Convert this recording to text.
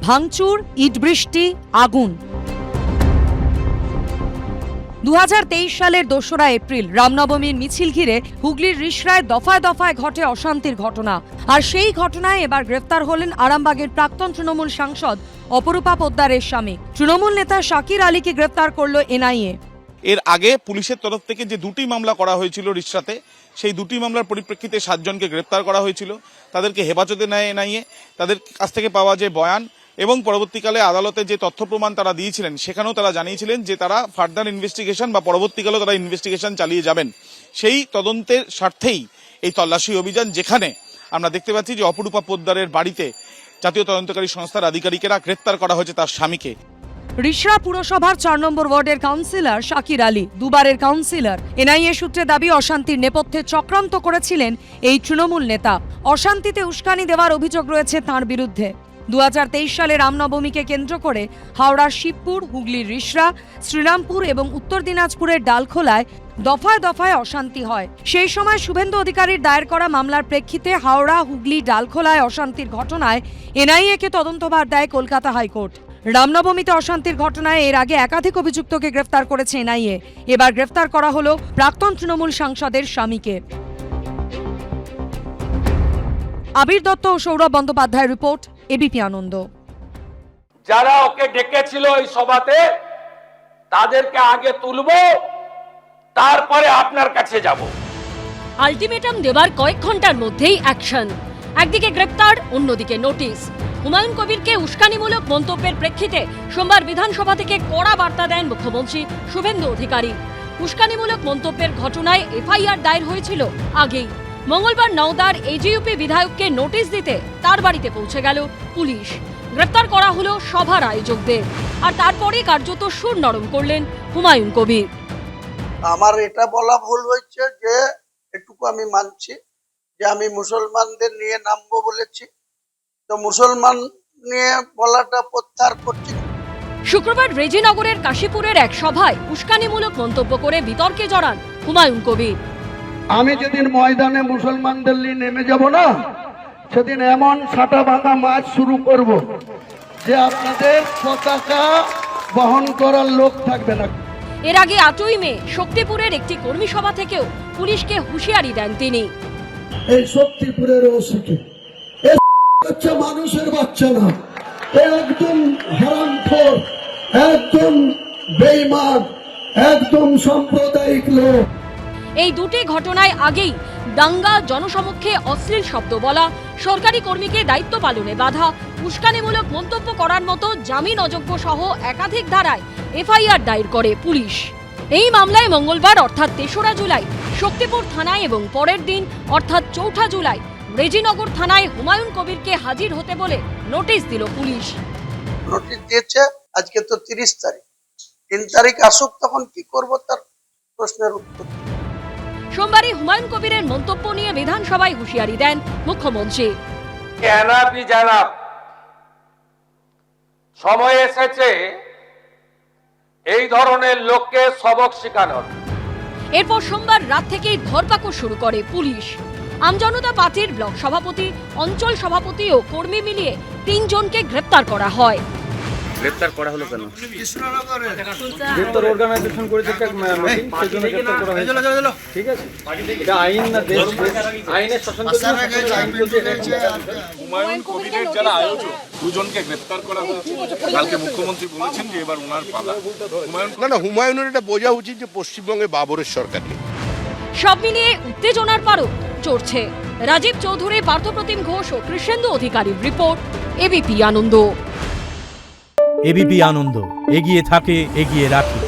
ভাঙচুর, ইট বৃষ্টি, আগুন। 2023 সালের 2রা এপ্রিল রামনবমীর মিছিল ঘিরে হুগলির রিষড়ায় দফায় দফায় ঘটে অশান্তির ঘটনা। আর সেই ঘটনায় এবার গ্রেফতার হলেন আরামবাগের প্রাক্তন তৃণমূল সাংসদ অপরূপা পোদ্দারের স্বামী। তৃণমূল নেতা শাকির আলীকে গ্রেফতার করল এনআইএ। এর আগে পুলিশের তরফ থেকে যে 2টি মামলা করা হয়েছিল রিষড়াতে, সেই 2টি মামলার পরিপ্রেক্ষিতে 7 জনকে গ্রেফতার করা হয়েছিল। তাদেরকে হেফাজতে নেয় এনআইএ। তাদের কাছ থেকে পাওয়া যে বয়ান এবং পরবর্তীকালে আদালতে যে তথ্য প্রমাণ তারা দিয়েছিলেন, সেখানেও তারা জানিয়েছিলেন যে তারা ফার্দার ইনভেস্টিগেশন বা পরবর্তীকালেও তারা ইনভেস্টিগেশন চালিয়ে যাবেন। সেই তদন্তের স্বার্থেই এই তল্লাশি অভিযান, যেখানে আমরা দেখতে পাচ্ছি যে অপরূপা পোদ্দারের বাড়িতে জাতীয় তদন্তকারী সংস্থার আধিকারিকেরা গ্রেফতার করা হয়েছে তার স্বামীকে। রিষড়া পুরসভার 4 নম্বর ওয়ার্ডের কাউন্সিলর শাকির আলী, দুবারের কাউন্সিলর। এনআইএ সূত্রে দাবি, অশান্তির নেপথ্যে চক্রান্ত করেছিলেন এই তৃণমূল নেতা। অশান্তিতে উস্কানি দেওয়ার অভিযোগ রয়েছে তাঁর বিরুদ্ধে। 2023 সালে রামনবমীকে কেন্দ্র করে হাওড়ার শিবপুর, হুগলির রিষড়া, শ্রীরামপুর এবং উত্তর দিনাজপুরের ডালখোলায় দফায় দফায় অশান্তি হয়। সেই সময় শুভেন্দু অধিকারীর দায়ের করা মামলার প্রেক্ষিতে হাওড়া, হুগলি, ডালখোলায় অশান্তির ঘটনায় এনআইএকে তদন্তভার দেয় কলকাতা হাইকোর্ট। রামনবমীতে অশান্তির ঘটনায় এর আগে একাধিক অভিযুক্তকে গ্রেফতার করেছে এনআইএ। এবার গ্রেফতার করা হলো প্রাক্তন তৃণমূল সাংসদের স্বামীকে। আবির দত্ত ও সৌরভ বন্দ্যোপাধ্যায়ের রিপোর্ট, এবিপি আনন্দ। যারা ওকে ডেকেছিল এই সভাতে, তাদেরকে আগে তুলবো, তারপরে আপনার কাছে যাব। আলটিমেটাম দেবার কয়েক ঘন্টার মধ্যেই অ্যাকশন। একদিকে গ্রেপ্তার, অন্যদিকে নোটিশ। হুমায়ুন কবিরকে উস্কানিমূলক মন্তব্যের প্রেক্ষিতে সোমবার বিধানসভা থেকে কড়া বার্তা দেন মুখ্যমন্ত্রী শুভেন্দু অধিকারী। উস্কানিমূলক মন্তব্যের ঘটনায় এফআইআর দায়ের হয়েছিল আগেই। মঙ্গলবার নওদার এজিইউপি বিধায়ককে নোটিশ দিতে তার বাড়িতে পৌঁছে গেল পুলিশ। গ্রেপ্তার করা হলো সভার আয়োজকদের। আর তারপরে কার্যত সুর নরম করলেন হুমায়ুন কবির। আমার এটা বলা ভুল হয়েছে যে এটুকু আমি মানছি যে আমি মুসলমানদের নিয়ে নামবো বলেছি, তো মুসলমান নিয়ে বলাটা প্রত্যাহার করছি। শুক্রবার রেজিনগরের কাশীপুরের এক সভায় উস্কানিমূলক মন্তব্য করে বিতর্কে জড়ান হুমায়ুন কবির। আমি যেদিন ময়দানে মুসলমানদের নিয়ে নেমে যাব না, সেদিন এমন সাটা ভাঙা মাছ শুরু করব যে আপনাদের পতাকা বহন করার লোক থাকবে না। এর আগে 8ই মে শক্তিপুরের একটি কর্মী সভা থেকেও পুলিশকে হুঁশিয়ারি দেন তিনি। এই শক্তিপুরের ওসিকে হচ্ছে মানুষের বাচ্চা না, একদম হারামখোর, একদম বেঈমান, একদম সাম্প্রদায়িক লোক। এই দুটি ঘটনায় আগেই দাঙ্গা, জনসমক্ষে অশ্লীল শব্দ বলা, সরকারি কর্মীকে দায়িত্ব পালনে বাধা, উস্কানিমূলক মন্তব্য করার মতো জামিন অযোগ্য সহ একাধিক ধারায় এফআইআর দায়ের করে পুলিশ। এই মামলায় মঙ্গলবার অর্থাৎ 3রা জুলাই শক্তিপুর থানায় এবং পরের দিন অর্থাৎ 4ঠা জুলাই রেজিনগর থানায় হুমায়ুন কবিরকে হাজির হতে বলে নোটিশ দিল পুলিশ। নোটিশ দিয়েছে, আজকে তো 30 তারিখ, 3 তারিখ আসুক, তখন কি করব তার প্রশ্নের উত্তর। সোমবারই হুমায়ুন কবিরের মন্তব্য নিয়ে বিধানসভায় হুঁশিয়ারি দেন মুখ্যমন্ত্রী। জানাব, সময় এসেছে এই ধরনের লোককে সবক শেখানোর। এরপর সোমবার রাত থেকেই ধরপাকড় শুরু করে পুলিশ। আমজনতা পার্টির ব্লক সভাপতি, অঞ্চল সভাপতি ও কর্মী মিলিয়ে 3 জনকে গ্রেপ্তার করা হয়। গ্রেপ্তার করা হলো কেন? গ্রেপ্তার অর্গানাইজেশন করেছে একটা মিটিং, সেজন্য গ্রেপ্তার করা হয়েছে। ঠিক আছে, এটা আইন না দেশ, আইনের শাসন চলছে। হুমায়ুন কবিরের যারা আয়োজক 2 জনকে গ্রেফতার করা হয়েছে। কালকে মুখ্যমন্ত্রী বলেছেন যে এবার ওনার পালা। হুমায়ুনের এটা বোঝা উচিত যে পশ্চিমবঙ্গে বাবরের সরকার নেই। সব মিলিয়ে উত্তেজনার পারও চড়ছে। রাজীব চৌধুরী, পার্থপ্রতিম ঘোষ ও কৃষ্ণেন্দু অধিকারীর রিপোর্ট, এবিপি আনন্দ। এবিপি আনন্দ, এগিয়ে থাকে, এগিয়ে রাখে।